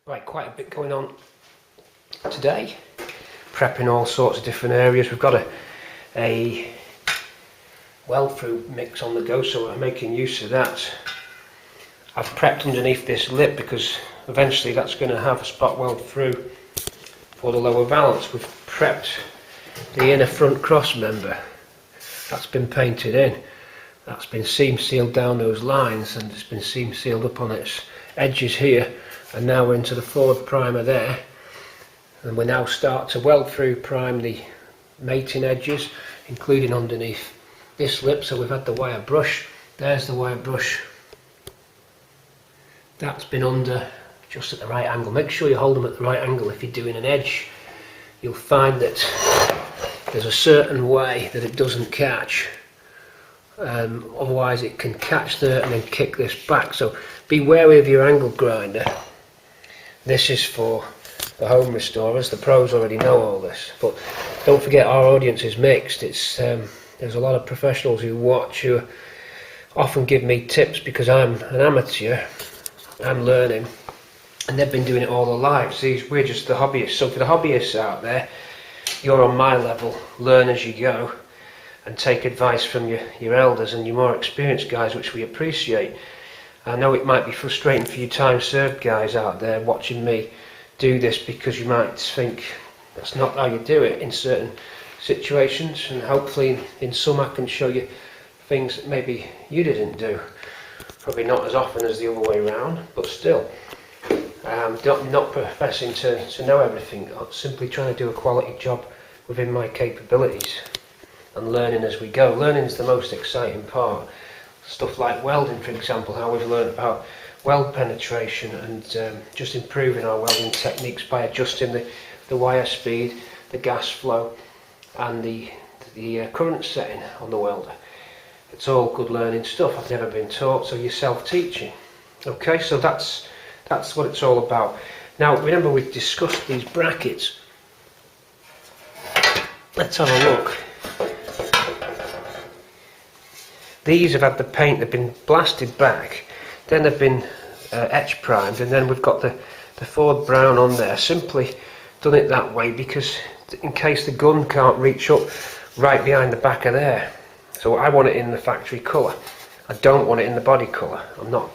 Right, quite a bit going on today. Prepping all sorts of different areas. We've got a weld through mix on the go, so we're making use of that. I've prepped underneath this lip because eventually that's going to have a spot weld through for the lower valance. We've prepped the inner front cross member. That's been painted in. That's been seam sealed down those lines, and it's been seam sealed up on its edges here. And now we're into the forward primer there, and we now start to weld through prime the mating edges, including underneath this lip. So we've had the wire brush, there's the wire brush, that's been under just at the right angle. Make sure you hold them at the right angle. If you're doing an edge, you'll find that there's a certain way that it doesn't catch, otherwise it can catch there and then kick this back. So be wary of your angle grinder. This is for the home restorers. The pros already know all this, but don't forget our audience is mixed. It's there's a lot of professionals who watch who often give me tips because I'm an amateur, I'm learning, and they've been doing it all their lives. See, we're just the hobbyists. So for the hobbyists out there, you're on my level, learn as you go and take advice from your elders and your more experienced guys, which we appreciate. I know it might be frustrating for you time served guys out there watching me do this, because you might think that's not how you do it in certain situations, and hopefully in some I can show you things that maybe you didn't do. Probably not as often as the other way around, but still. Not professing to know everything, I'm simply trying to do a quality job within my capabilities and learning as we go. Learning is the most exciting part. Stuff like welding, for example, how we've learned about weld penetration and just improving our welding techniques by adjusting the wire speed, the gas flow and the current setting on the welder. It's all good learning stuff. I've never been taught, so you're self-teaching. Okay, so that's what it's all about. Now remember, we've discussed these brackets. Let's have a look. These have had the paint, they've been blasted back, then they've been etch primed, and then we've got the forward brown on there. Simply done it that way because in case the gun can't reach up right behind the back of there. So I want it in the factory colour. I don't want it in the body colour. I'm not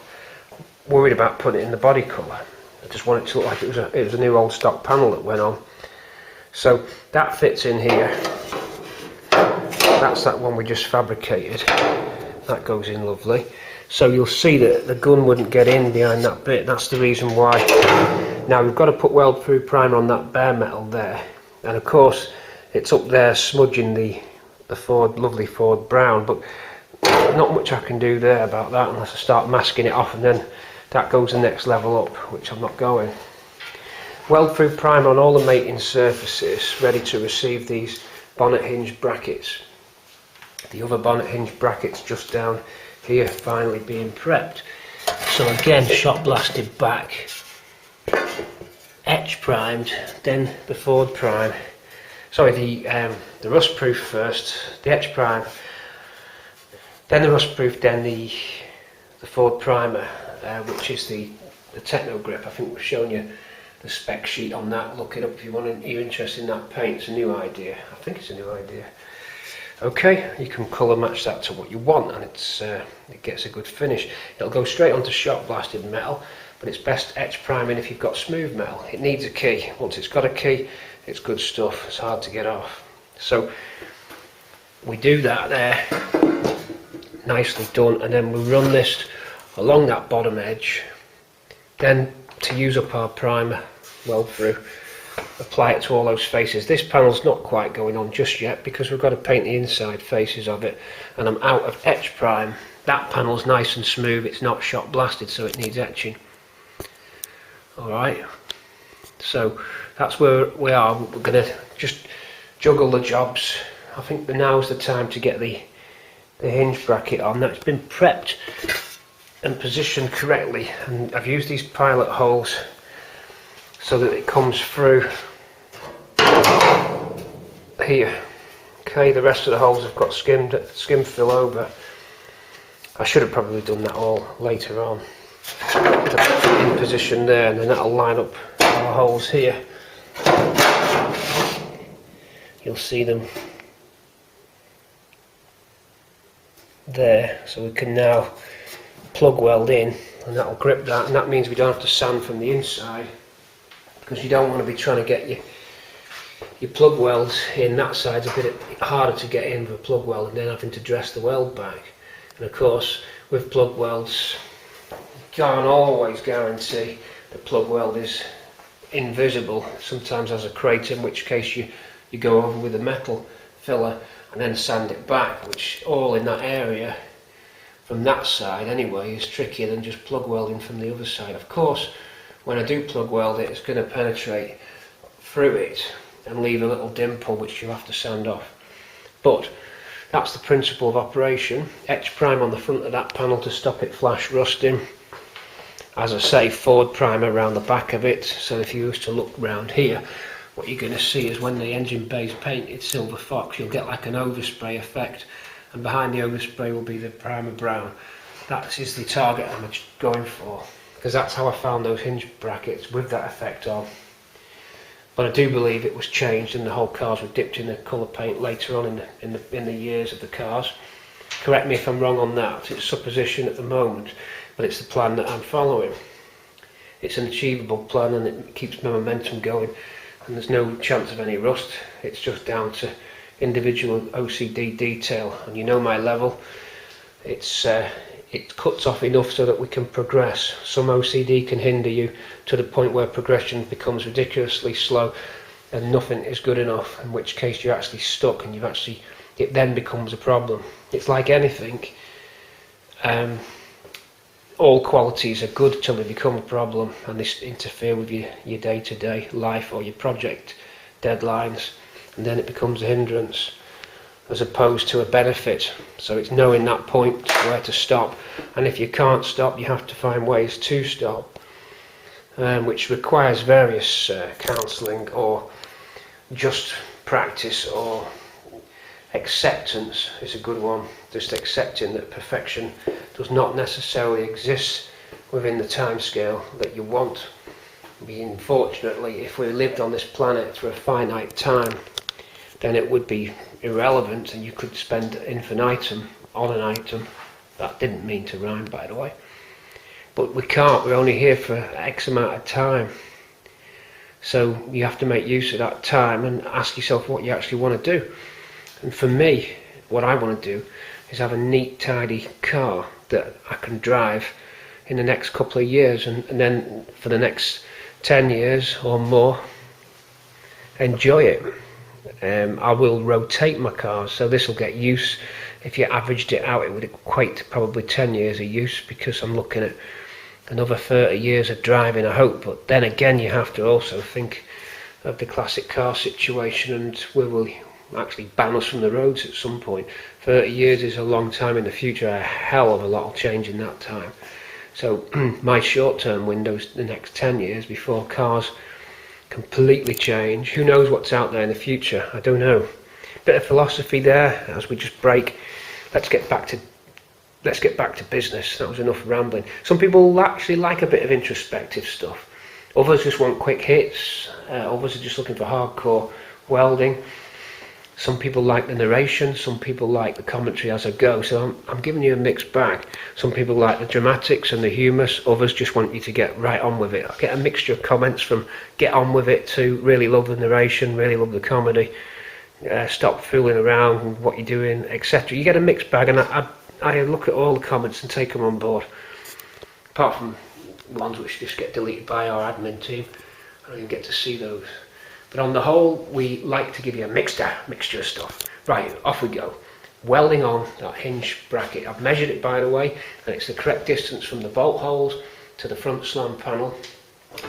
worried about putting it in the body colour. I just want it to look like it was a new old stock panel that went on. So that fits in here. That's that one we just fabricated. That goes in lovely. So you'll see that the gun wouldn't get in behind that bit. That's the reason why. Now we've got to put weld through primer on that bare metal there, and of course it's up there smudging the lovely forward brown, but not much I can do there about that unless I start masking it off, and then that goes the next level up, which I'm not going. Weld through primer on all the mating surfaces, ready to receive these bonnet hinge brackets. The other bonnet hinge brackets just down here finally being prepped. So again, shot blasted back, etch primed, then the forward prime. Sorry, the rust proof first, the etch prime, then the rust proof, then the forward primer, which is the Techno Grip. I think we've shown you the spec sheet on that. Look it up if you're interested in that paint. It's a new idea. I think it's a new idea. Okay, you can colour match that to what you want, and it gets a good finish. It'll go straight onto shot blasted metal, but it's best etch priming if you've got smooth metal. It needs a key. Once it's got a key, it's good stuff. It's hard to get off. So we do that there, nicely done, and then we run this along that bottom edge. Then to use up our primer, weld through, apply it to all those faces. This panel's not quite going on just yet because we've got to paint the inside faces of it, and I'm out of etch prime. That panel's nice and smooth, it's not shot blasted, so it needs etching. Alright, so that's where we are. We're going to just juggle the jobs. I think now's the time to get the hinge bracket on. Now it's been prepped and positioned correctly, and I've used these pilot holes so that it comes through here. Okay, the rest of the holes have got skim fill over. I should have probably done that all later on. in position there, and then that'll line up our holes here. You'll see them there, so we can now plug weld in, and that'll grip that, and that means we don't have to sand from the inside, because you don't want to be trying to get your plug welds in. That side's a bit harder to get in with a plug weld, and then having to dress the weld back. And of course, with plug welds, you can't always guarantee the plug weld is invisible. Sometimes has a crater, in which case you go over with a metal filler and then sand it back, which all in that area from that side anyway is trickier than just plug welding from the other side. Of course, when I do plug weld it, it's going to penetrate through it and leave a little dimple which you have to sand off. But that's the principle of operation. Etch prime on the front of that panel to stop it flash rusting. As I say, forward primer around the back of it, so if you used to look round here, what you're going to see is when the engine bay's painted silver fox, you'll get like an overspray effect, and behind the overspray will be the primer brown. That is the target I'm going for, because that's how I found those hinge brackets with that effect on. But I do believe it was changed and the whole cars were dipped in the colour paint later on in the years of the cars. Correct me if I'm wrong on that. It's supposition at the moment, but it's the plan that I'm following. It's an achievable plan, and it keeps my momentum going, and there's no chance of any rust. It's just down to individual OCD detail, and you know my level. It cuts off enough so that we can progress. Some OCD can hinder you to the point where progression becomes ridiculously slow and nothing is good enough, in which case you're actually stuck, and it then becomes a problem. It's like anything. All qualities are good till they become a problem, and they interfere with your day-to-day life or your project deadlines, and then it becomes a hindrance as opposed to a benefit. So it's knowing that point where to stop, and if you can't stop, you have to find ways to stop, which requires various counselling or just practice, or acceptance is a good one. Just accepting that perfection does not necessarily exist within the time scale that you want. Unfortunately, if we lived on this planet for a finite time, then it would be irrelevant, and you could spend infinitum on an item. That didn't mean to rhyme, by the way. But we can't, we're only here for X amount of time. So you have to make use of that time and ask yourself what you actually want to do. And for me, what I want to do is have a neat, tidy car that I can drive in the next couple of years, and then for the next 10 years or more, enjoy it. I will rotate my cars, so this will get use. If you averaged it out, it would equate to probably 10 years of use, because I'm looking at another 30 years of driving, I hope. But then again, you have to also think of the classic car situation, and we will actually ban us from the roads at some point. 30 years is a long time in the future. A hell of a lot will change in that time. So my short-term window's the next 10 years before cars completely change. Who knows what's out there in the future? I don't know. Bit of philosophy there as we just break. Let's get back to business. That was enough rambling. Some people actually like a bit of introspective stuff. Others just want quick hits. Others are just looking for hardcore welding. Some people like the narration, some people like the commentary as I go, so I'm giving you a mixed bag. Some people like the dramatics and the humour, others just want you to get right on with it. I get a mixture of comments from get on with it to really love the narration, really love the comedy, stop fooling around with what you're doing, etc. You get a mixed bag, and I look at all the comments and take them on board, apart from ones which just get deleted by our admin team. I don't even get to see those. But on the whole, we like to give you a mixture of stuff. Right, off we go. Welding on that hinge bracket. I've measured it, by the way, and it's the correct distance from the bolt holes to the front slam panel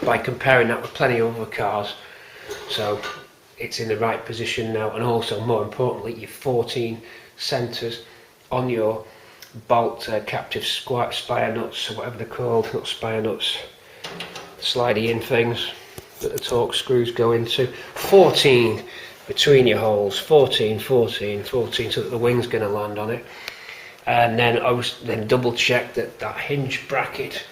by comparing that with plenty of other cars. So it's in the right position now, and also, more importantly, your 14 centres on your bolt captive spire nuts, or whatever they're called, not spire nuts, slidey in things that the torque screws go into. 14 between your holes, 14, so that the wing's going to land on it. And then double check that hinge bracket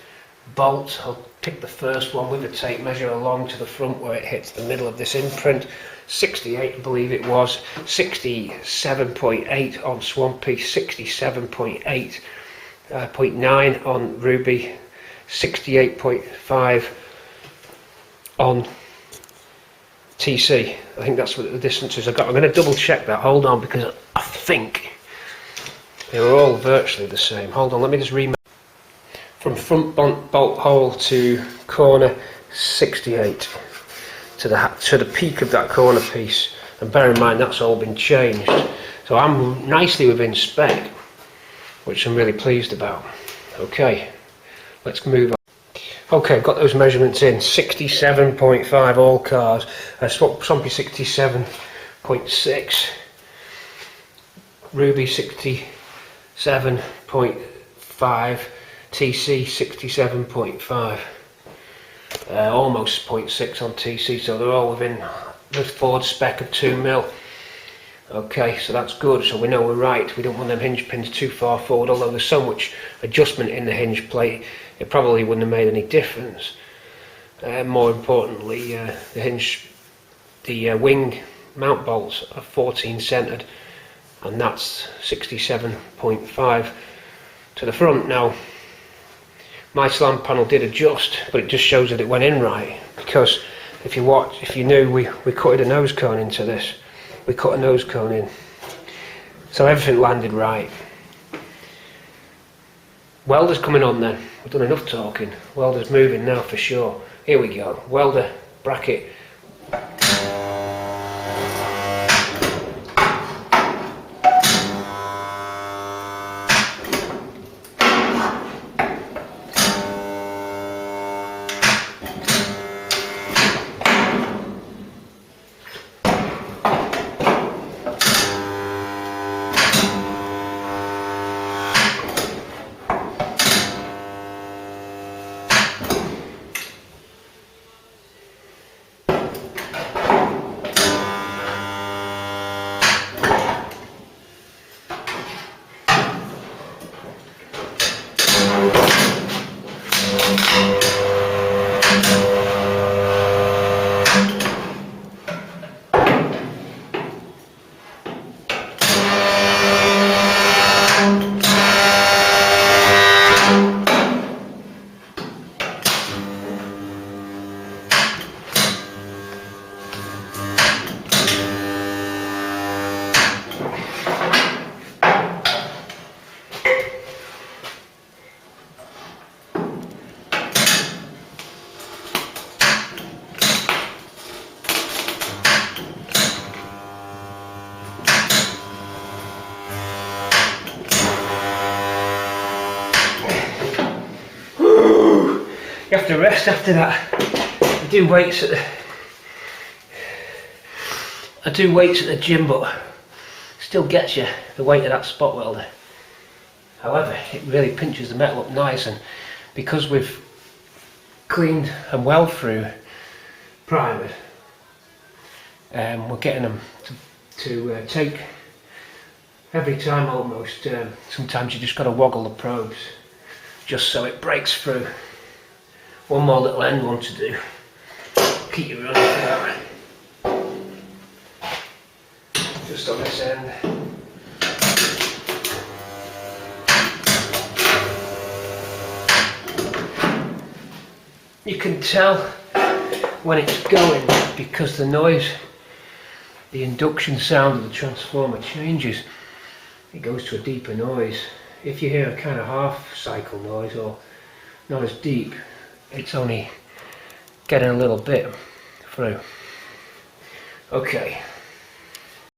bolt. I'll pick the first one with a tape measure along to the front where it hits the middle of this imprint. 68 I believe it was, 67.8 on Swampy, 67.9 on Ruby, 68.5 on TC. I think that's what the distances I got. I'm going to double check that, hold on, because I think they were all virtually the same. Hold on, let me just remap. From front bolt hole to corner, 68 to the peak of that corner piece, and bear in mind that's all been changed, so I'm nicely within spec, which I'm really pleased about. Okay, let's move on. Okay, I've got those measurements in. 67.5 all cars, Swampy 67.6, Ruby 67.5, TC 67.5, almost 0.6 on TC, so they're all within the Ford spec of 2 mil. Okay, so that's good, so we know we're right. We don't want them hinge pins too far forward, although there's so much adjustment in the hinge plate it probably wouldn't have made any difference. More importantly, the wing mount bolts are 14 centered, and that's 67.5 to the front. Now my slam panel did adjust, but it just shows that it went in right, because if you knew, we cutted a nose cone into this. We cut a nose cone in, so everything landed right. Welder's coming on then. We've done enough talking. Welder's moving now for sure. Here we go. Welder bracket. You have to rest after that. I do weights at the gym, but still gets you the weight of that spot welder. However, it really pinches the metal up nice, and because we've cleaned and weld through primered, we're getting them to take every time almost. Sometimes you just got to woggle the probes just so it breaks through. One more little end one to do. Keep you running for that. Just on this end. You can tell when it's going because the noise, the induction sound of the transformer changes. It goes to a deeper noise. If you hear a kind of half cycle noise or not as deep, it's only getting a little bit through. Okay.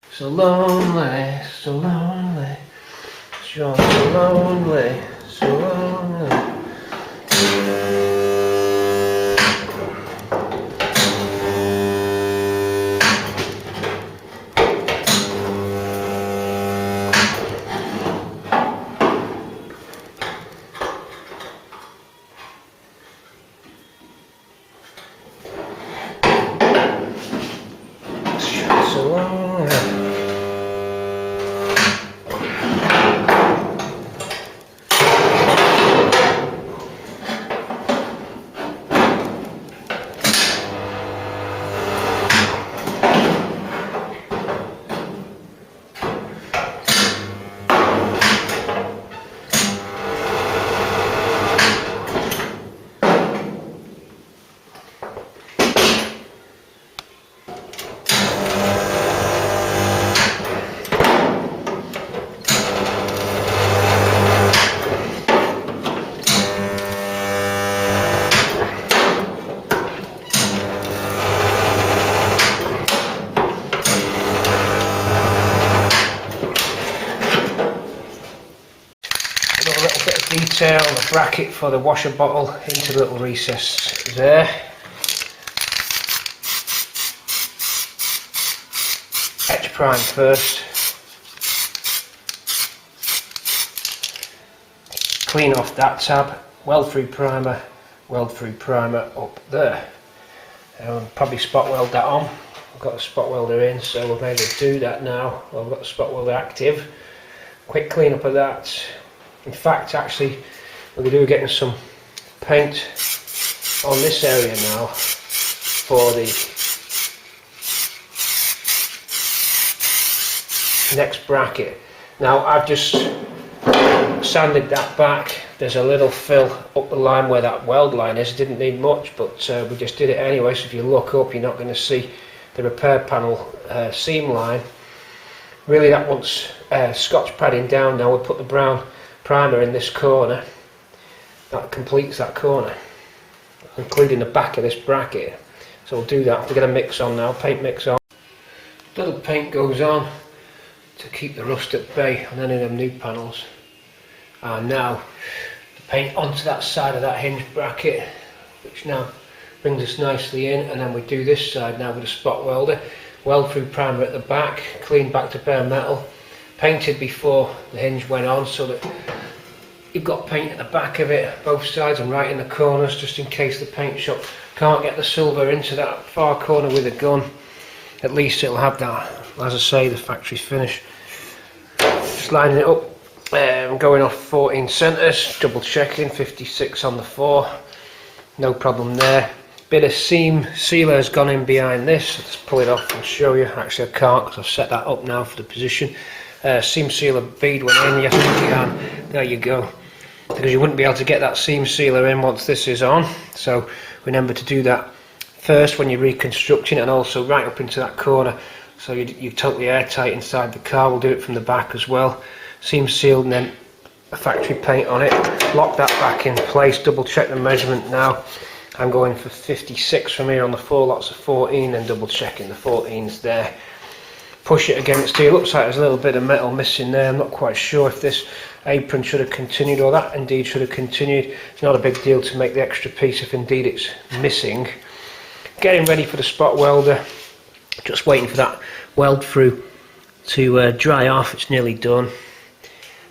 So lonely, so lonely, so lonely, so lonely. detail the bracket for the washer bottle into the little recess there. Etch prime first. Clean off that tab, weld through primer up there. Probably spot weld that on. I've got a spot welder in, so we'll maybe do that now. Well, I've got the spot welder active. Quick clean up of that. In fact, actually, we're going to do getting some paint on this area now for the next bracket. Now I've just sanded that back. There's a little fill up the line where that weld line is. It didn't need much, but we just did it anyway, so if you look up you're not going to see the repair panel seam line. Really that wants scotch padding down. Now we'll put the brown primer in this corner. That completes that corner, including the back of this bracket. So we'll do that. We're going to mix on now, paint mix on. Little paint goes on to keep the rust at bay on any of them new panels. And now the paint onto that side of that hinge bracket, which now brings us nicely in, and then we do this side now with a spot welder. Weld through primer at the back, clean back to bare metal, painted before the hinge went on, so that you've got paint at the back of it, both sides and right in the corners, just in case the paint shop can't get the silver into that far corner with a gun. At least it'll have that, as I say, the factory finish. Just lining it up, going off 14 centres, double checking, 56 on the 4, no problem there. Bit of seam sealer has gone in behind this. Let's pull it off and show you. Actually I can't, because I've set that up now for the position. Seam sealer bead went in, yes you can, there you go. Because you wouldn't be able to get that seam sealer in once this is on, so remember to do that first when you're reconstructing it, and also right up into that corner, so you're totally airtight inside the car. We'll do it from the back as well. Seam sealed and then a factory paint on it. Lock that back in place, double check the measurement now. I'm going for 56 from here on the 4 lots of 14, and double checking the 14's there. Push it against here. Looks like there's a little bit of metal missing there. I'm not quite sure if this apron should have continued, or that indeed should have continued. It's not a big deal to make the extra piece if indeed it's missing. Getting ready for the spot welder. Just waiting for that weld through to dry off. It's nearly done,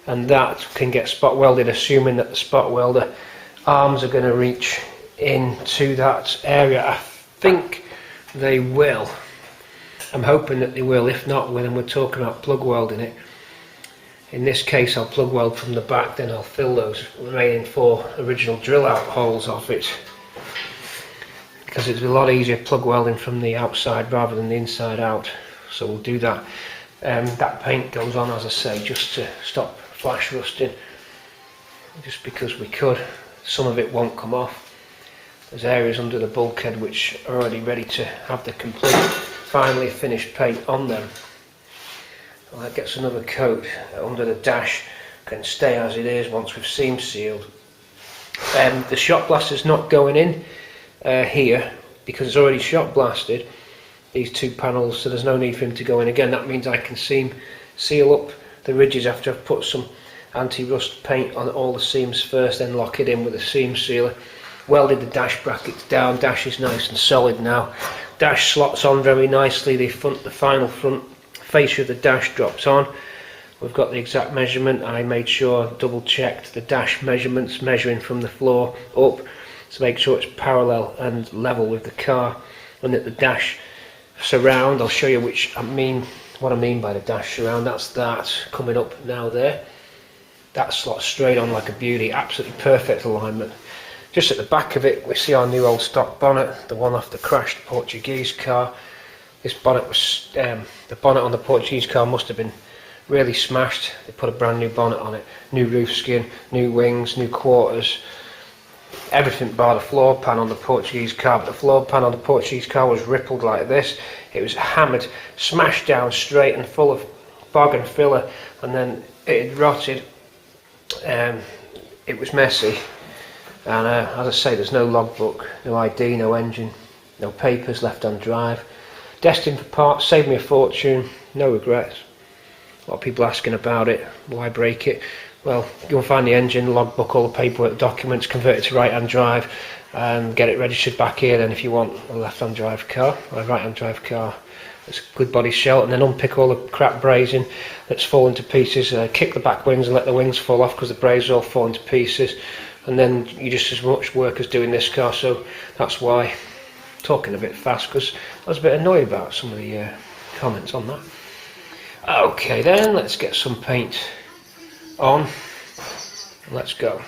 and that can get spot welded, assuming that the spot welder arms are going to reach into that area. I think they will. I'm hoping that they will. If not, then we're talking about plug welding it. In this case I'll plug weld from the back, then I'll fill those remaining 4 original drill out holes off it, because it's a lot easier plug welding from the outside rather than the inside out. So we'll do that. That paint goes on, as I say, just to stop flash rusting, just because we could. Some of it won't come off. There's areas under the bulkhead which are already ready to have the complete finally finished paint on them. Well, that gets another coat under the dash, can stay as it is once we've seam sealed. The shot blaster's not going in here because it's already shot blasted, these 2 panels, so there's no need for him to go in again. That means I can seal up the ridges after I've put some anti-rust paint on all the seams first, then lock it in with a seam sealer. Welded the dash brackets down. Dash is nice and solid now. Dash slots on very nicely. The final front fascia of the dash drops on. We've got the exact measurement. I made sure, double checked the dash measurements, measuring from the floor up to make sure it's parallel and level with the car, and that the dash surround, I'll show you what I mean by the dash surround. That's that coming up now there. That slots straight on like a beauty. Absolutely perfect alignment. Just at the back of it we see our new old stock bonnet, the one off the crashed Portuguese car. This bonnet was, the bonnet on the Portuguese car must have been really smashed. They put a brand new bonnet on it, new roof skin, new wings, new quarters, everything bar the floor pan on the Portuguese car. But the floor pan on the Portuguese car was rippled like this. It was hammered, smashed down straight and full of bog and filler, and then it had rotted. It was messy. And as I say, there's no logbook, no ID, no engine, no papers, left on drive. Destined for parts, saved me a fortune, no regrets. A lot of people asking about it, why break it? well, go and find the engine, logbook, all the paperwork, documents, convert it to right-hand drive, and get it registered back here. Then if you want a left-hand drive car or a right-hand drive car, it's a good body shell, and then unpick all the crap brazing that's fallen to pieces, kick the back wings and let the wings fall off because the brazes all fall into pieces, and then you just as much work as doing this car. So that's why I'm talking a bit fast, because I was a bit annoyed about some of the comments on that. Okay then, let's get some paint on. Let's go.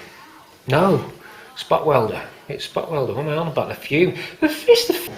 No, spot welder. It's spot welder. What am I on about? The fume. It's the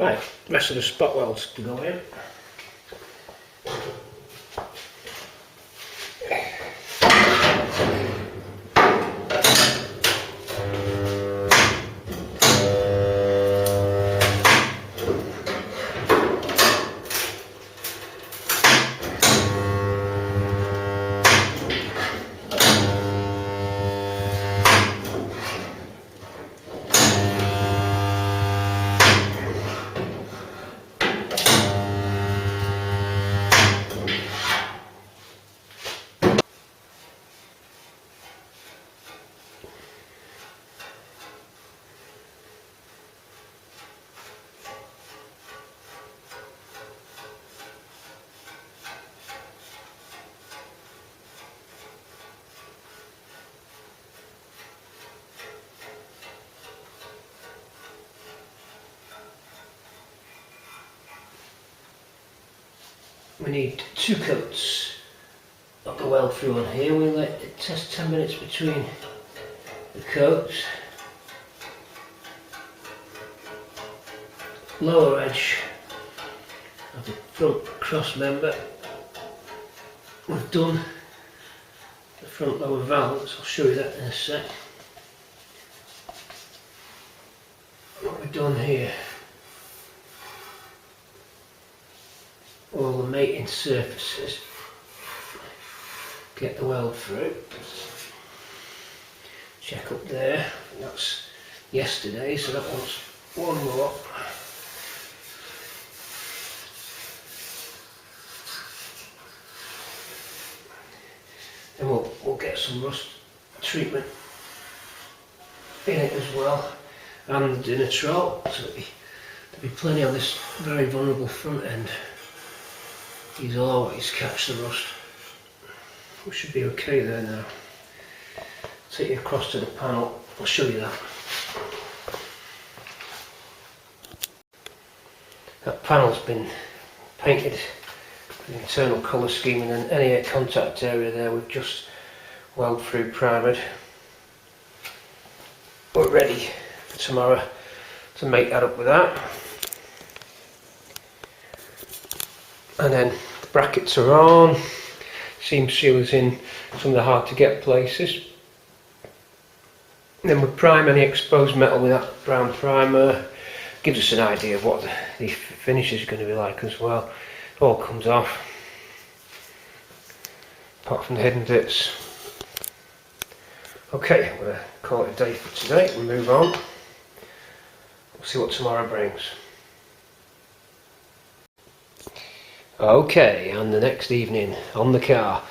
right, rest of the spot welds to go in. We need 2 coats of the weld through on here. We'll let it test 10 minutes between the coats. Lower edge of the front cross member. We've done the front lower valves. I'll show you that in a sec. What we've done here, all the mating surfaces, get the weld through. Check up there, that's yesterday, so that one's one more. some rust treatment in it as well, and in a troll, so there'll be plenty on this very vulnerable front end. These will always catch the rust. We should be okay there now. Take you across to the panel, I'll show you that. That panel's been painted with the internal colour scheme, and then any contact area there we've just weld through primered. We're ready for tomorrow to make that up with that. And then the brackets are on, seam sealers in some of the hard to get places. And then we prime any exposed metal with that brown primer. Gives us an idea of what the finish is going to be like as well. It all comes off, apart from the hidden bits. Okay, I'm going to call it a day for today. We'll move on. We'll see what tomorrow brings. Okay, and the next evening on the car,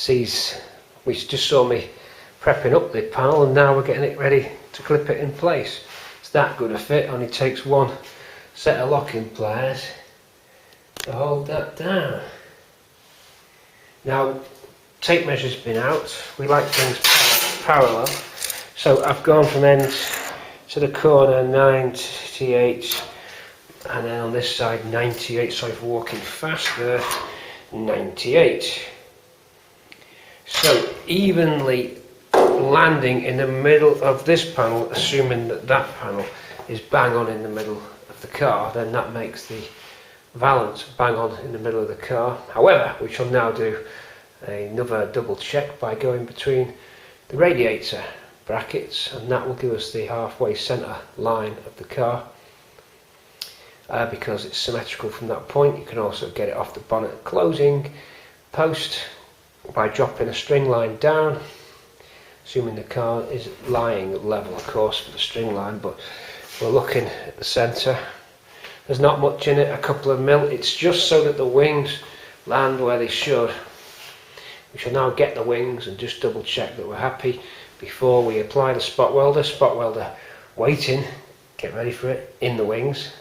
we just saw me prepping up the panel, and now we're getting it ready to clip it in place. It's that good a fit, only takes one set of locking pliers to hold that down. Now, tape measure's been out. We like things parallel, so I've gone from end to the corner 98, and then on this side 98, sorry for walking fast there, 98. So evenly landing in the middle of this panel, assuming that that panel is bang on in the middle of the car, then that makes the valance bang on in the middle of the car. However, we shall now do another double check by going between the radiator brackets, and that will give us the halfway centre line of the car. Because it's symmetrical from that point, you can also get it off the bonnet closing post by dropping a string line down, assuming the car is lying level, of course, for the string line, but we're looking at the centre. There's not much in it, a couple of mil. It's just so that the wings land where they should. We shall now get the wings and just double check that we're happy before we apply the spot welder. Spot welder waiting, get ready for it, in the wings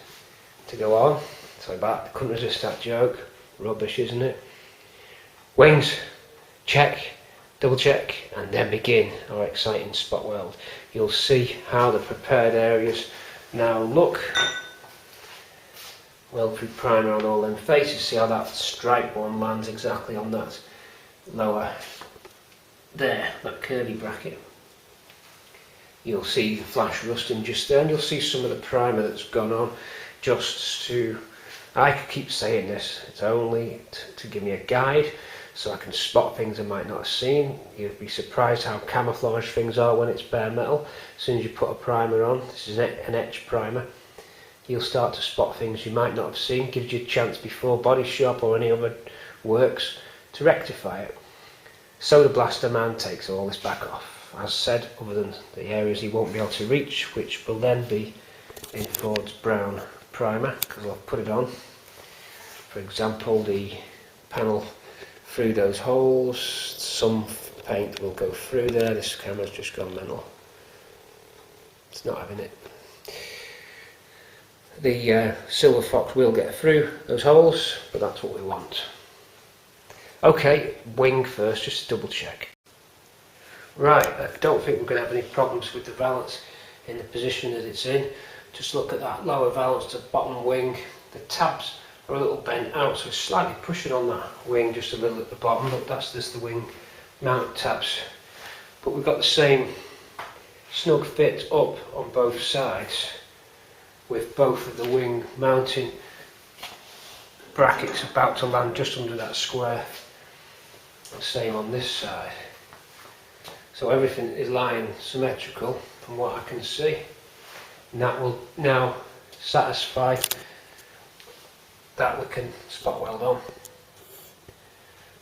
to go on. Sorry about that, couldn't resist that joke. Rubbish, isn't it? Wings, check, double check, and then begin our exciting spot weld. You'll see how the prepared areas now look. Weld through primer on all them faces. See how that stripe one lands exactly on that lower there, that curly bracket. You'll see the flash rusting just there, and you'll see some of the primer that's gone on just to, I could keep saying this, it's only to give me a guide so I can spot things I might not have seen. You'd be surprised how camouflage things are when it's bare metal. As soon as you put a primer on, this is an etch primer, you'll start to spot things you might not have seen. Gives you a chance before body shop or any other works to rectify it. So the blaster man takes all this back off, as said, other than the areas he won't be able to reach, which will then be in Ford's brown primer, because I'll put it on. For example, the panel through those holes, some paint will go through there. This camera's just gone mental, it's not having it. The silver fox will get through those holes, but that's what we want. Okay, wing first, just to double check. Right, I don't think we're going to have any problems with the valance in the position that it's in. Just look at that lower valance to bottom wing. The tabs are a little bent out, so it's slightly pushing on that wing just a little at the bottom, but that's just the wing mount tabs. But we've got the same snug fit up on both sides, with both of the wing mounting brackets about to land just under that square. The same on this side. So everything is lying symmetrical from what I can see. And that will now satisfy that we can spot weld on.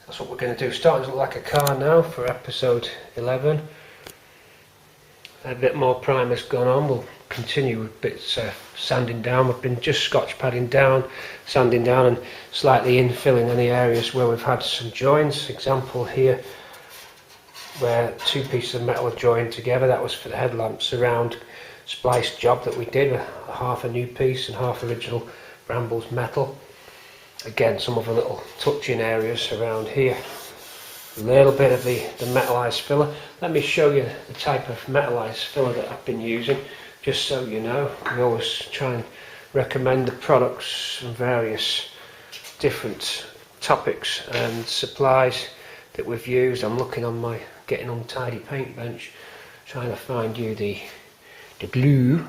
That's what we're going to do. Starting to look like a car now for episode 11. A bit more primer's gone on. We'll continue with bits sanding down. We've been just scotch padding down, sanding down, and slightly infilling any areas where we've had some joins. Example here, where two pieces of metal are joined together. That was for the headlamp surround splice job that we did, with half a new piece and half original Bramble's metal. Again, some of the little touching areas around here. A little bit of the metallized filler. Let me show you the type of metallized filler that I've been using, just so you know. We always try and recommend the products from various different topics and supplies that we've used. I'm looking on my getting untidy paint bench, trying to find you the glue.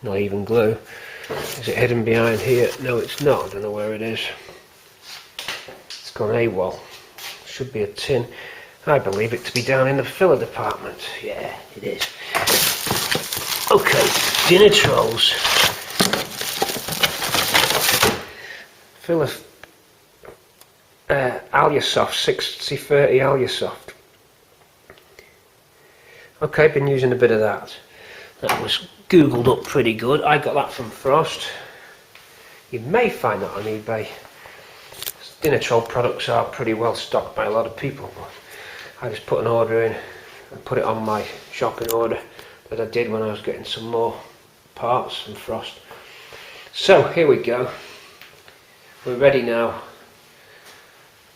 Not even glue. Is it hidden behind here? No, it's not. I don't know where it is. It's gone AWOL. Should be a tin. I believe it to be down in the filler department. Yeah, it is. Okay, dinner trolls. Filler Alyasoft, 60/30 Alyasoft. Okay, been using a bit of that. That was googled up pretty good. I got that from Frost. You may find that on eBay. Dinner troll products are pretty well stocked by a lot of people, but I just put an order in and put it on my shopping order that I did when I was getting some more parts from Frost. So here we go. We're ready now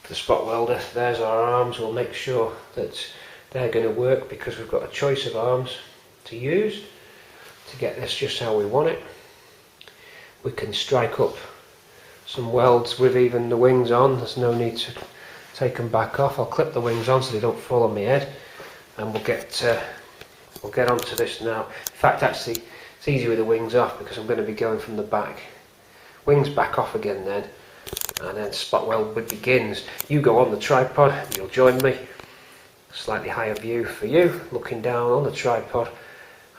for the spot welder. There's our arms. We'll make sure that they're going to work because we've got a choice of arms to use to get this just how we want it. We can strike up some welds with even the wings on. There's no need to take them back off. I'll clip the wings on so they don't fall on my head, and we'll get onto this now. In fact, actually, it's easy with the wings off because I'm going to be going from the back. Wings back off again then, and then spot weld begins. You go on the tripod, you'll join me. Slightly higher view for you, looking down on the tripod,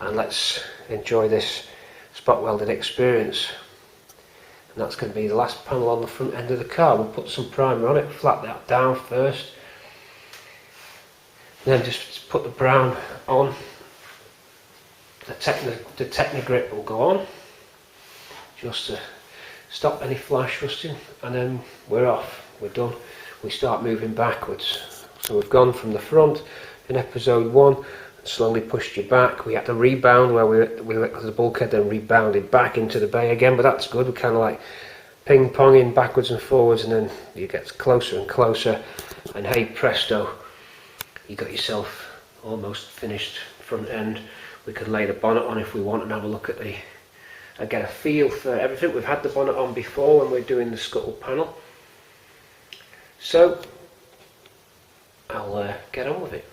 and let's enjoy this spot welding experience. And that's going to be the last panel on the front end of the car. We'll put some primer on it, flat that down first, then just put the brown on. The Technigrip will go on just to stop any flash rusting, and then we're off, we're done. We start moving backwards. So we've gone from the front in episode 1, slowly pushed you back. We had to rebound where we went to the bulkhead, then rebounded back into the bay again, but that's good. We're kind of like ping-ponging backwards and forwards, and then you get closer and closer, and hey presto, you got yourself almost finished front end. We could lay the bonnet on if we want and have a look at get a feel for everything. We've had the bonnet on before when we're doing the scuttle panel, so I'll get on with it.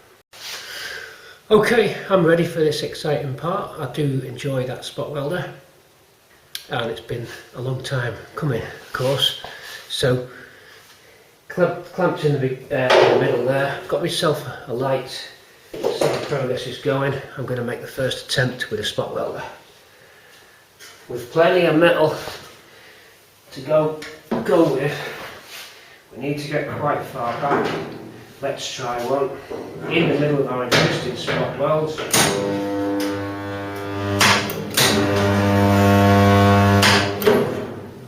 Okay, I'm ready for this exciting part. I do enjoy that spot welder, and it's been a long time coming, of course. So clamped in the middle there. Got myself a light. See how progress is going. I'm going to make the first attempt with a spot welder. With plenty of metal to go with, we need to get quite far back. Let's try one in the middle of our existing spot welds.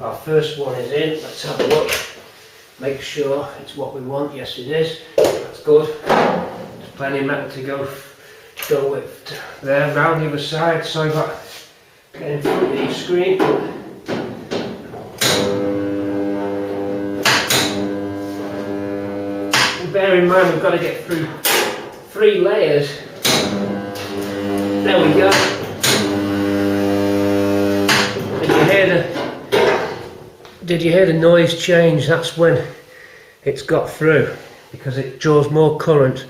Our first one is in. Let's have a look. Make sure it's what we want. Yes, it is. That's good. There's plenty of metal to go with there. Round the other side. So I've got to get in front of the screen. Bear in mind we've got to get through 3 layers. There we go. Did you hear the noise change? That's when it's got through, because it draws more current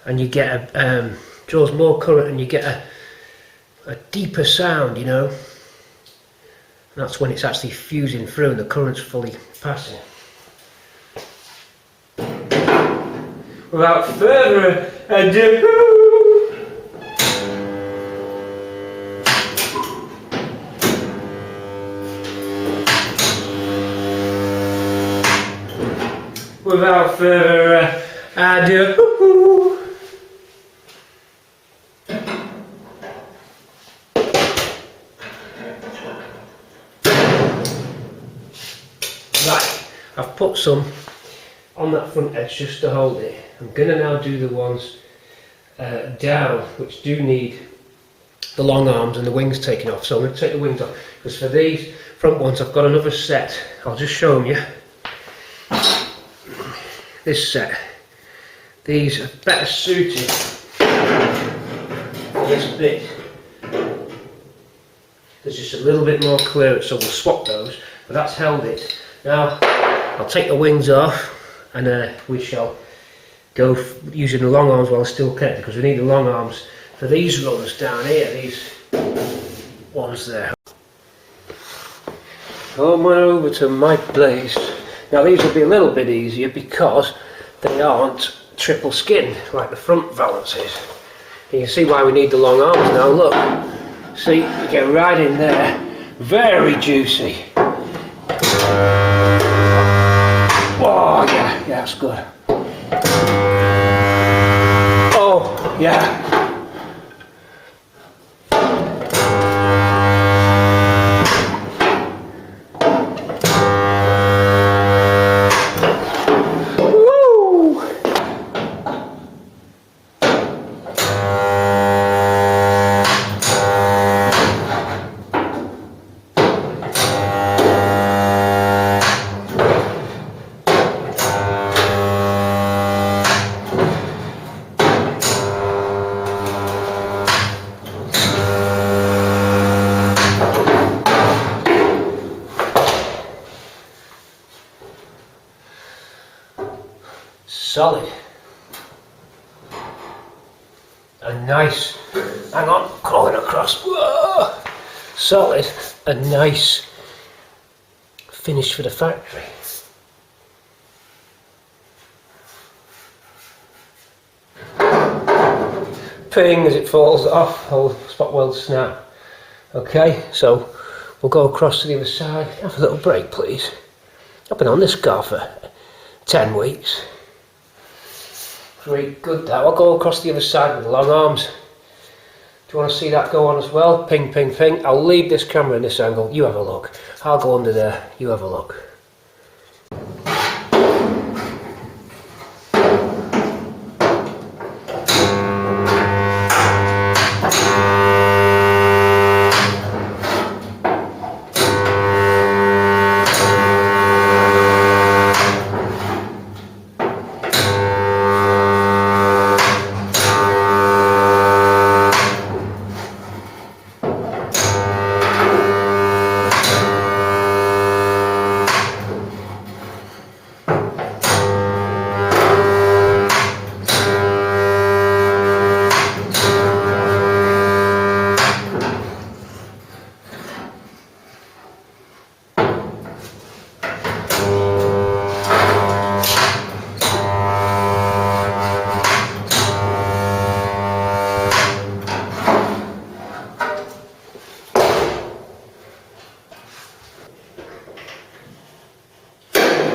and you get a deeper sound, you know. And that's when it's actually fusing through and the current's fully passing. Without further ado, right, I've put some on that front edge just to hold it. I'm going to now do the ones down, which do need the long arms and the wings taken off. So I'm going to take the wings off, because for these front ones I've got another set. I'll just show them you. This set. These are better suited for this bit. There's just a little bit more clearance, so we'll swap those, but that's held it. Now I'll take the wings off, and we shall go using the long arms while they're still connected, because we need the long arms for these runners down here, these ones there. Come on over to my place. Now these will be a little bit easier because they aren't triple skin like the front valance is. You can see why we need the long arms now. Look, see, you get right in there, very juicy. Oh yeah, that's good. Oh yeah. Solid. A nice, hang on, crawling across. Whoa! Solid, a nice finish for the factory. Ping as it falls off, whole spot weld snap. Okay, so we'll go across to the other side. Have a little break, please. I've been on this car for 10 weeks. Great, good that. I'll go across the other side with the long arms. Do you want to see that go on as well? Ping, ping, ping. I'll leave this camera in this angle. You have a look. I'll go under there. You have a look.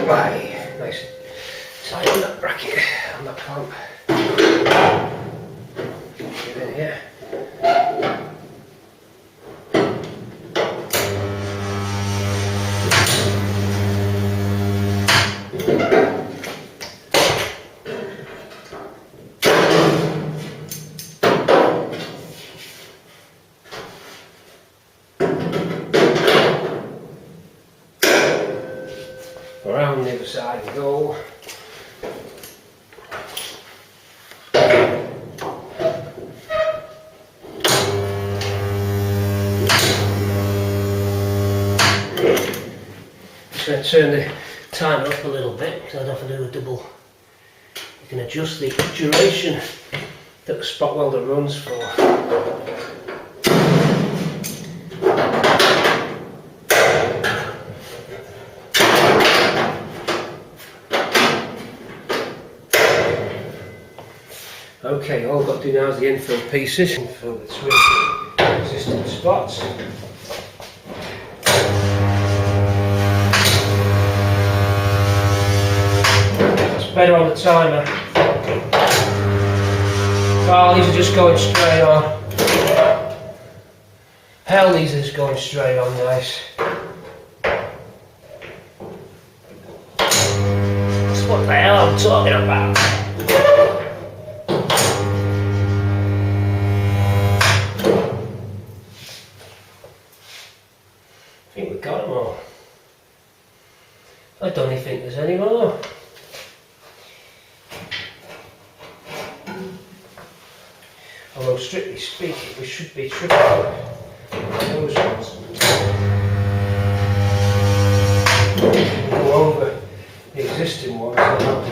Right, nice tight on that bracket, on that clamp. Get in here. Around the other side we go. Just going to turn the timer up a little bit because I don't have to do a double. You can adjust the duration that the spot welder runs for. Okay, all I've got to do now is the infill pieces. Infill the 3 existing spots. It's better on the timer. Oh, these are just going straight on. Hell, these are just going straight on, nice. That's what the hell I'm talking about. I don't even think there's any more. Although strictly speaking, we should be triple those ones. Go over the existing ones now.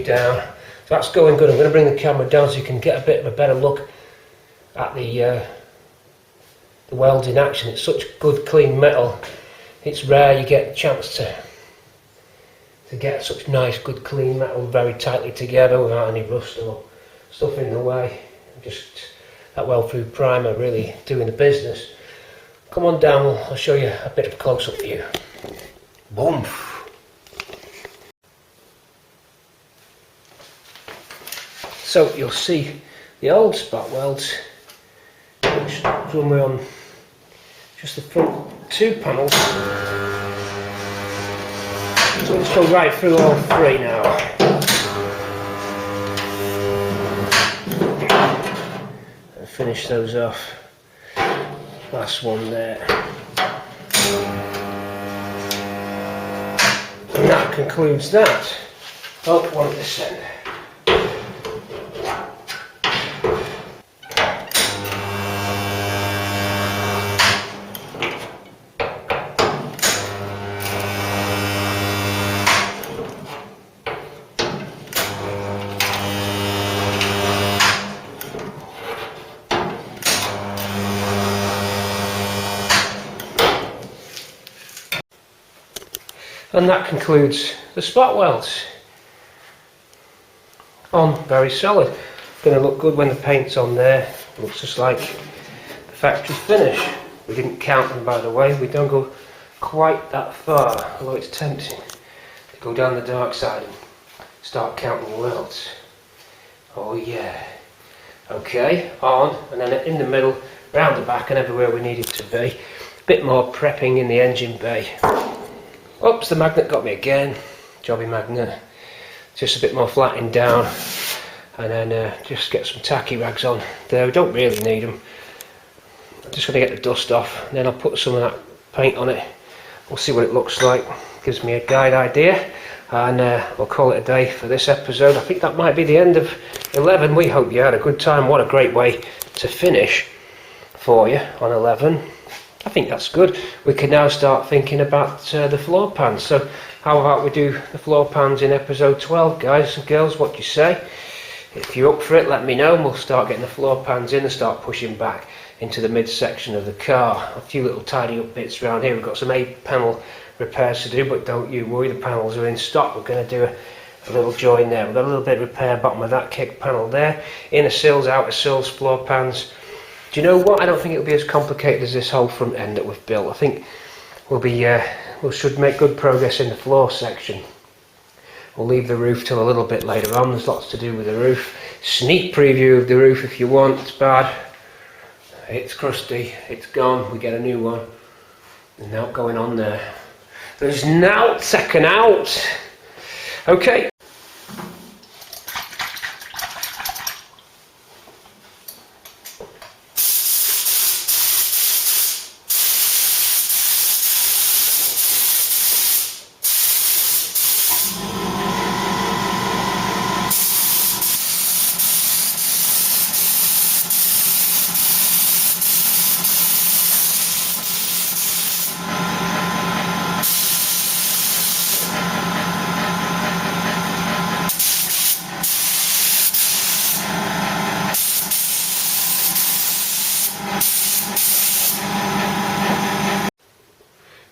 Down. So that's going good. I'm going to bring the camera down so you can get a bit of a better look at the weld in action. It's such good clean metal. It's rare you get a chance to get such nice good clean metal very tightly together without any rust or stuff in the way. Just that weld-proof primer really doing the business. Come on down, I'll show you a bit of a close-up view. Boom! So you'll see the old spot welds, which when we're on just the front two panels. So let's go right through all three now. And finish those off. Last one there. And that concludes that. Oh, one at this end. And that concludes the spot welds. On very solid. Going to look good when the paint's on there. Looks just like the factory finish. We didn't count them, by the way. We don't go quite that far, although it's tempting to go down the dark side and start counting welds. Oh yeah. Okay, on, and then in the middle, round the back and everywhere we need it to be. A bit more prepping in the engine bay. Oops, the magnet got me again. Jobby magnet. Just a bit more flattening down, and then just get some tacky rags on there. We don't really need them. I'm just going to get the dust off, and then I'll put some of that paint on it. We'll see what it looks like. Gives me a guide idea, and we'll call it a day for this episode. I think that might be the end of 11. We hope you had a good time. What a great way to finish for you on 11. I think that's good. We can now start thinking about the floor pans. So how about we do the floor pans in episode 12, guys and girls? What do you say? If you're up for it, let me know, and we'll start getting the floor pans in and start pushing back into the midsection of the car. A few little tidy up bits around here. We've got some 8-panel repairs to do, but don't you worry, the panels are in stock. We're going to do a little join there. We've got a little bit of repair bottom of that kick panel there. Inner sills, outer sills, floor pans. Do you know what? I don't think it'll be as complicated as this whole front end that we've built. I think we should make good progress in the floor section. We'll leave the roof till a little bit later on. There's lots to do with the roof. Sneak preview of the roof if you want. It's bad. It's crusty. It's gone. We get a new one. There's naught going on there. There's naught second out. Okay.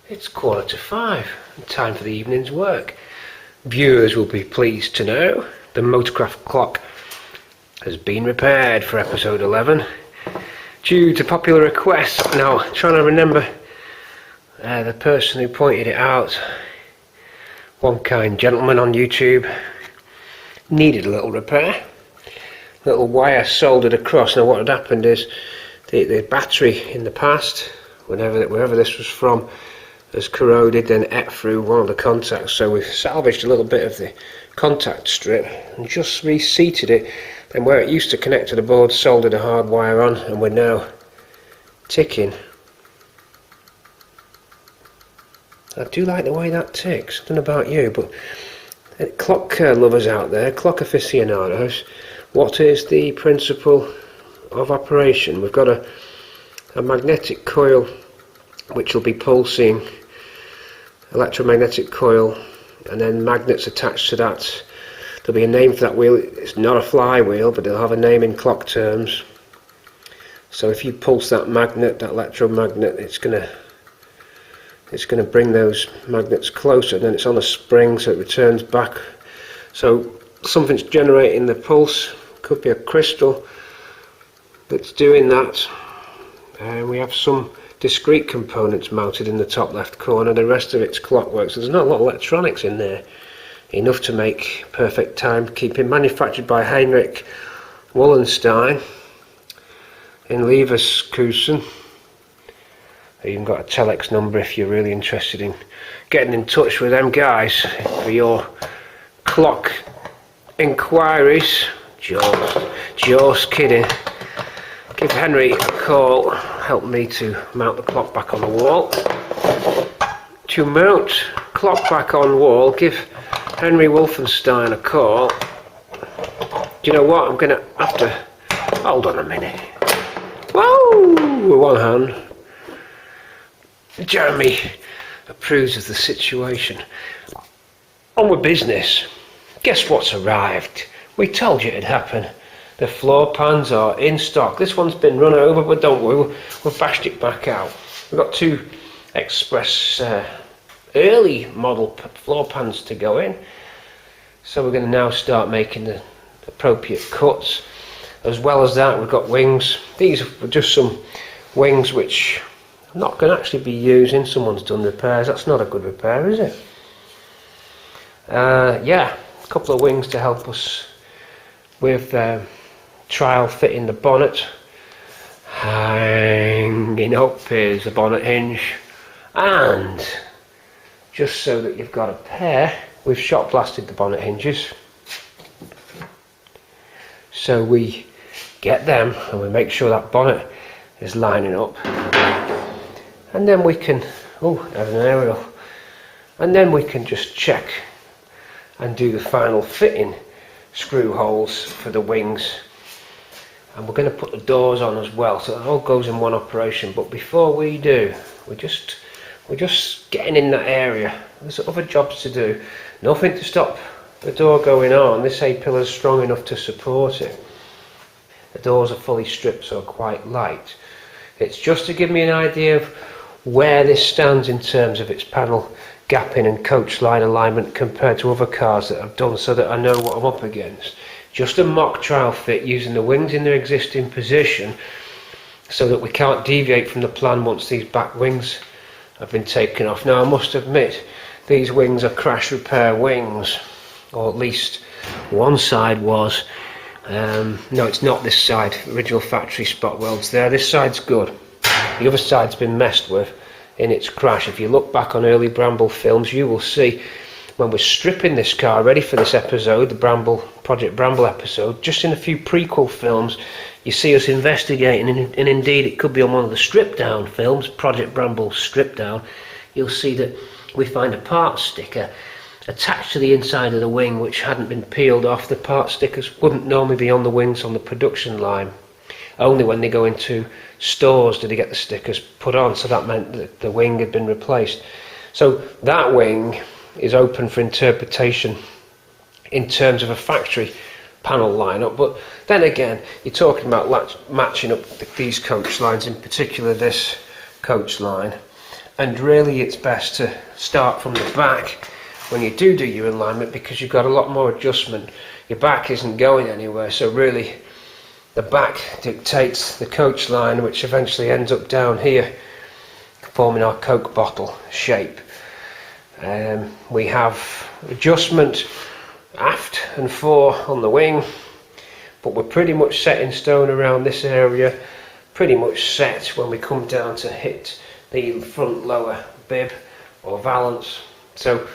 It's 5:15 and time for the evening's work. Viewers will be pleased to know the motorcraft clock has been repaired for episode 11 due to popular request. Now, trying to remember the person who pointed it out. One kind gentleman on YouTube needed a little repair. little wire soldered across. Now what had happened is the battery in the past, wherever this was from, has corroded, then ate through one of the contacts. So we've salvaged a little bit of the contact strip and just reseated it. Then where it used to connect to the board, soldered a hard wire on, and we're now ticking. I do like the way that ticks. I don't know about you, but clock lovers out there, clock aficionados, what is the principle of operation? We've got a magnetic coil which will be pulsing, electromagnetic coil, and then magnets attached to that. There'll be a name for that wheel. It's not a flywheel, but it'll have a name in clock terms. So if you pulse that magnet, that electromagnet, it's going to bring those magnets closer. Then it's on a spring, so it returns back. So something's generating the pulse. Could be a crystal that's doing that. And we have some discrete components mounted in the top left corner. The rest of it's clockwork, so there's not a lot of electronics in there. Enough to make perfect timekeeping. Manufactured by Heinrich Wallenstein in Leverkusen. They've even got a telex number if you're really interested in getting in touch with them guys for your clock inquiries. Just kidding. Give Henry a call. Help me to mount the clock back on the wall. To mount clock back on wall, give Henry Wolfenstein a call. Do you know what? I'm gonna have to hold on a minute. Whoa! With one hand. Jeremy approves of the situation. On with business. Guess what's arrived? We told you it'd happen. The floor pans are in stock. This one's been run over, but don't worry, we've bashed it back out. We've got two express early model floor pans to go in. So we're going to now start making the appropriate cuts. As well as that, we've got wings. These are just some wings which I'm not going to actually be using. Someone's done repairs. That's not a good repair, is it? Yeah, a couple of wings to help us with trial fitting the bonnet. Hanging up is the bonnet hinge, and just so that you've got a pair, we've shot blasted the bonnet hinges. So we get them and we make sure that bonnet is lining up, and then we can, oh, there's an aerial, and then we can just check and do the final fitting screw holes for the wings. And we're going to put the doors on as well, so it all goes in one operation. But before we do, we're just getting in that area. There's other jobs to do. Nothing to stop the door going on. This A-pillar is strong enough to support it. The doors are fully stripped, so quite light. It's just to give me an idea of where this stands in terms of its panel gapping and coach line alignment compared to other cars that I've done, so that I know what I'm up against. Just a mock trial fit using the wings in their existing position, so that we can't deviate from the plan once these back wings have been taken off. Now I must admit, these wings are crash repair wings, or at least one side was. No, it's not this side. Original factory spot welds there. This side's good. The other side's been messed with in its crash. If you look back on early Bramble films, you will see when we're stripping this car ready for this episode, the Project Bramble episode, just in a few prequel films, you see us investigating, and indeed it could be on one of the stripped down films, Project Bramble stripped down, you'll see that we find a part sticker attached to the inside of the wing which hadn't been peeled off. The part stickers wouldn't normally be on the wings on the production line. Only when they go into stores do they get the stickers put on, so that meant that the wing had been replaced. So that wing is open for interpretation in terms of a factory panel lineup, but then again you're talking about matching up these coach lines, in particular this coach line, and really it's best to start from the back when you do your alignment, because you've got a lot more adjustment. Your back isn't going anywhere, so really the back dictates the coach line, which eventually ends up down here forming our Coke bottle shape. We have adjustment aft and fore on the wing, but we're pretty much set in stone around this area, pretty much set when we come down to hit the front lower bib or valance. So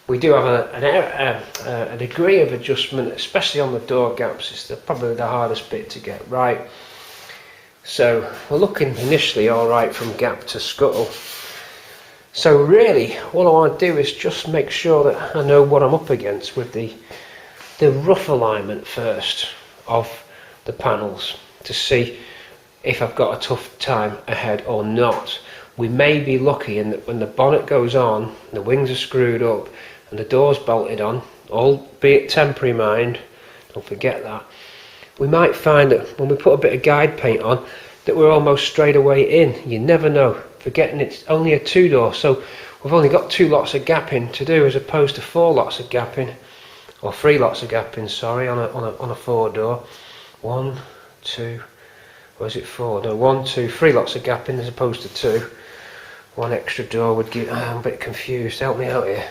we do have a degree of adjustment, especially on the door gaps. It's probably the hardest bit to get right. So we're looking initially all right from gap to scuttle. So really all I want to do is just make sure that I know what I'm up against with the rough alignment first of the panels, to see if I've got a tough time ahead or not. We may be lucky in that when the bonnet goes on, the wings are screwed up and the door's bolted on, albeit temporary mind, don't forget that, we might find that when we put a bit of guide paint on that we're almost straight away in. You never know, forgetting it's only a 2-door, so we've only got 2 lots of gapping to do as opposed to 4 lots of gapping, or 3 lots of gapping, sorry, on a 4-door. 1, 2, or is it 4? No, 1, 2, 3 lots of gapping as opposed to 2. 1 extra door would give, I'm a bit confused, help me out here.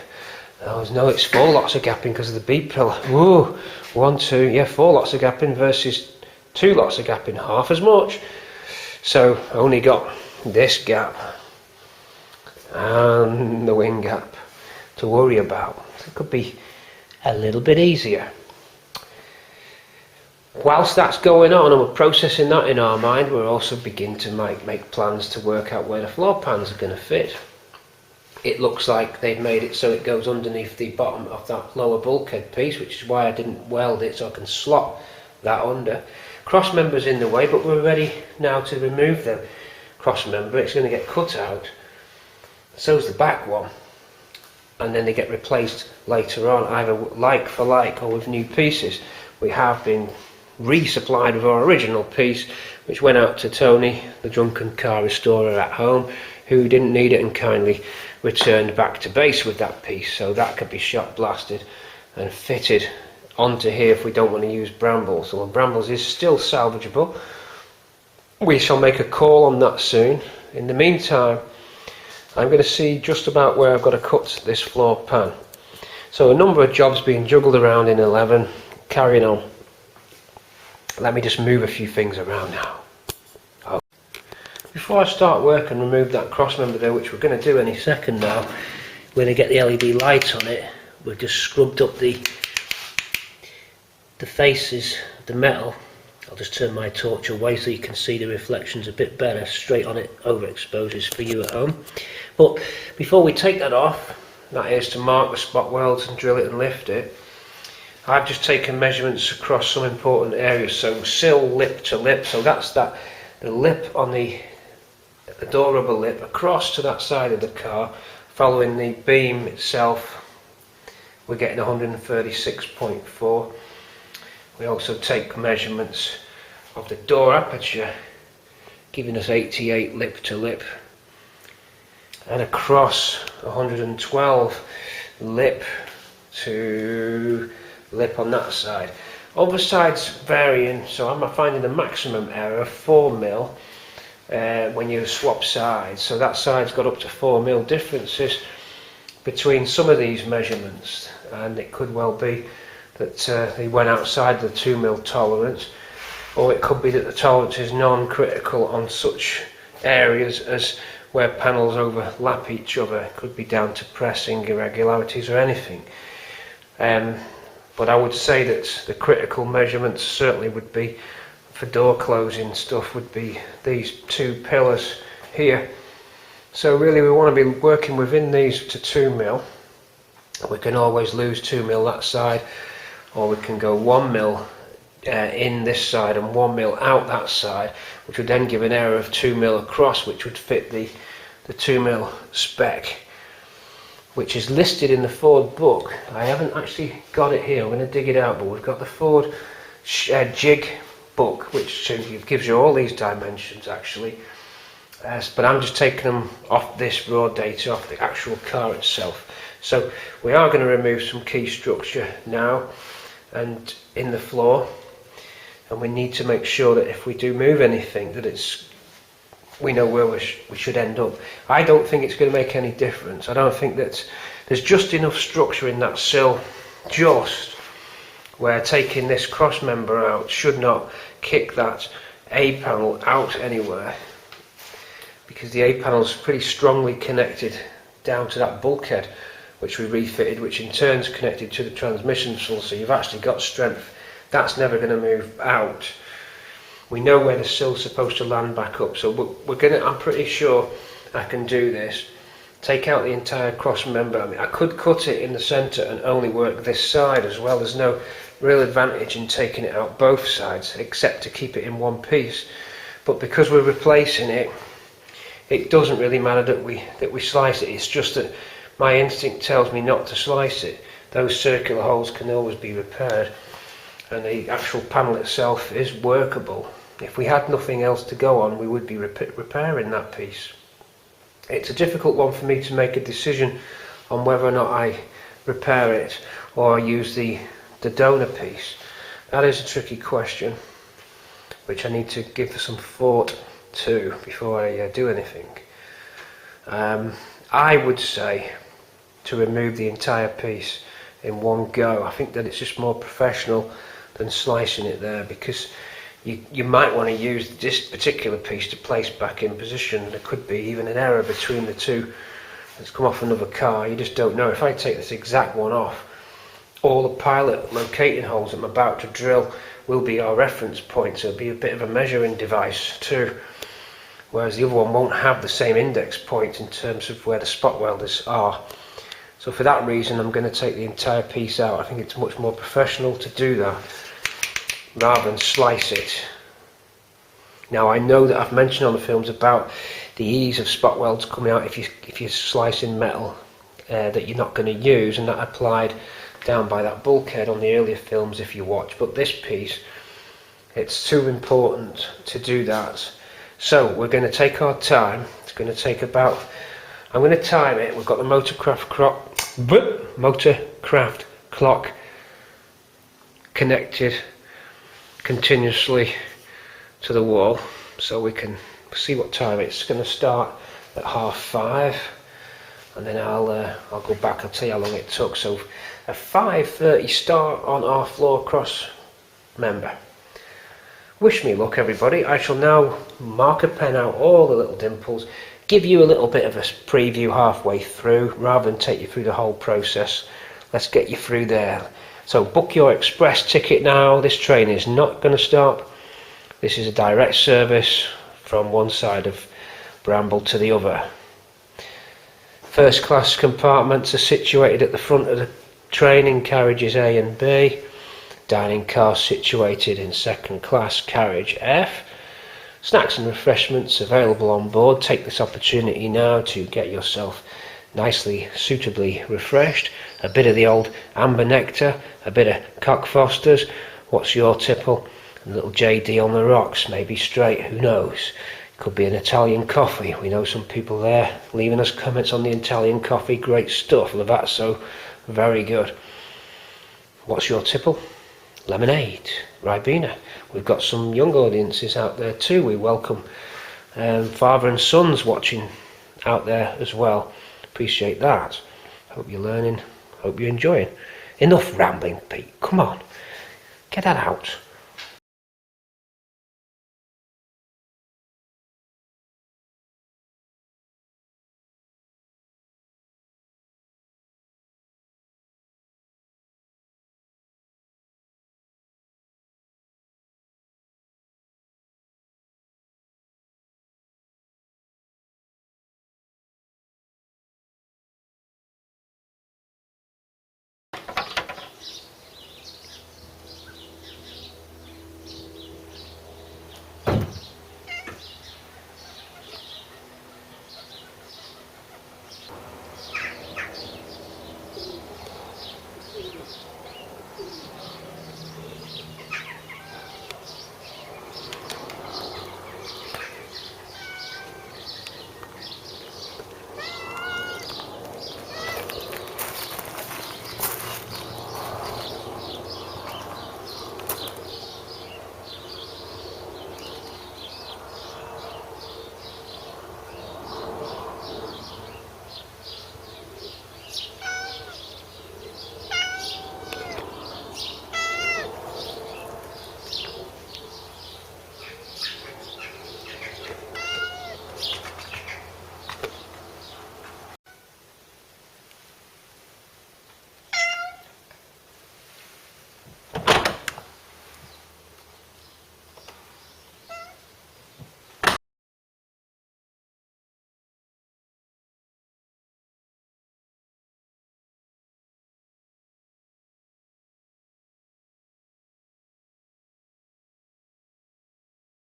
No, it's 4 lots of gapping because of the B pillar. Whoa, 1, 2, yeah, 4 lots of gapping versus 2 lots of gapping, half as much. So only got this gap and the wing gap to worry about. It could be a little bit easier. Whilst that's going on and we're processing that in our mind, we're also beginning to make plans to work out where the floor pans are going to fit. It looks like they've made it so it goes underneath the bottom of that lower bulkhead piece, which is why I didn't weld it, so I can slot that under. Cross member's in the way, but we're ready now to remove the cross member. It's going to get cut out, so's the back one, and then they get replaced later on, either like for like or with new pieces. We have been resupplied with our original piece, which went out to Tony, the drunken car restorer at home, who didn't need it and kindly returned back to base with that piece, so that could be shot blasted and fitted onto here if we don't want to use Bramble. So Brambles is still salvageable. We shall make a call on that soon. In the meantime, I'm going to see just about where I've got to cut this floor pan. So a number of jobs being juggled around in 11, carrying on. Let me just move a few things around now. Oh. Before I start work and remove that cross member there, which we're going to do any second now, we're going to get the LED light on it. We've just scrubbed up the faces of the metal. I'll just turn my torch away so you can see the reflections a bit better. Straight on it overexposes for you at home. But before we take that off, that is to mark the spot welds and drill it and lift it, I've just taken measurements across some important areas. So sill lip to lip, so that's the lip on the door rubber lip across to that side of the car, following the beam itself we're getting 136.4. We also take measurements of the door aperture, giving us 88 lip to lip, and across 112 lip to lip on that side. Other sides varying, so I'm finding the maximum error of 4mm when you swap sides. So that side's got up to 4mm differences between some of these measurements, and it could well be that they went outside the 2mm tolerance, or it could be that the tolerance is non-critical on such areas as where panels overlap each other. It could be down to pressing, irregularities or anything. But I would say that the critical measurements certainly would be, for door closing stuff, would be these 2 pillars here. So really we want to be working within these to 2mm. We can always lose 2mm that side, or we can go 1mm in this side and 1mm out that side, which would then give an error of 2mm across, which would fit the 2mm spec, which is listed in the Ford book. I haven't actually got it here, I'm going to dig it out, but we've got the Ford jig book, which gives you all these dimensions actually. But I'm just taking them off this raw data, off the actual car itself. So we are going to remove some key structure now and in the floor, and we need to make sure that if we do move anything, that we know where we should end up. I don't think it's going to make any difference. I don't think that there's just enough structure in that sill just where taking this cross member out should not kick that A panel out anywhere, because the A panel is pretty strongly connected down to that bulkhead which we refitted, which in turn is connected to the transmission sill, so you've actually got strength. That's never going to move out. We know where the sill's supposed to land back up, so I'm pretty sure I can do this. Take out the entire cross member. I mean, I could cut it in the centre and only work this side as well. There's no real advantage in taking it out both sides, except to keep it in one piece. But because we're replacing it, it doesn't really matter that we slice it. It's just that my instinct tells me not to slice it. Those circular holes can always be repaired, and the actual panel itself is workable. If we had nothing else to go on, we would be repairing that piece. It's a difficult one for me to make a decision on whether or not I repair it or use the donor piece. That is a tricky question, which I need to give some thought to before I do anything. I would say to remove the entire piece in one go. I think that it's just more professional than slicing it there, because you might want to use this particular piece to place back in position. There could be even an error between the two that's come off another car. You just don't know. If I take this exact one off, all the pilot locating holes I'm about to drill will be our reference point, so it'll be a bit of a measuring device too, whereas the other one won't have the same index point in terms of where the spot welders are. So for that reason, I'm going to take the entire piece out. I think it's much more professional to do that rather than slice it. Now, I know that I've mentioned on the films about the ease of spot welds coming out if you're slicing metal that you're not going to use, and that applied down by that bulkhead on the earlier films if you watch. But this piece, it's too important to do that. So we're going to take our time. It's going to take about, I'm going to time it. We've got the Motorcraft clock connected continuously to the wall, so we can see what time it's going to start at 5:30, and then I'll go back. I'll tell you how long it took. So a 5:30 start on our floor cross member. Wish me luck, everybody. I shall now marker pen out all the little dimples, give you a little bit of a preview halfway through rather than take you through the whole process. Let's get you through there. So book your express ticket now. This train is not going to stop. This is a direct service from one side of Bramble to the other. First class compartments are situated at the front of the train in carriages A and B. Dining cars situated in second class carriage F. Snacks and refreshments available on board. Take this opportunity now to get yourself nicely, suitably refreshed. A bit of the old amber nectar, a bit of cockfosters. What's your tipple? A little JD on the rocks, maybe straight, who knows? Could be an Italian coffee. We know some people there leaving us comments on the Italian coffee. Great stuff, Lavazzo, very good. What's your tipple? Lemonade, Ribena. We've got some young audiences out there too. We welcome father and sons watching out there as well. Appreciate that. Hope you're learning, hope you're enjoying. Enough rambling, Pete, come on, get that out.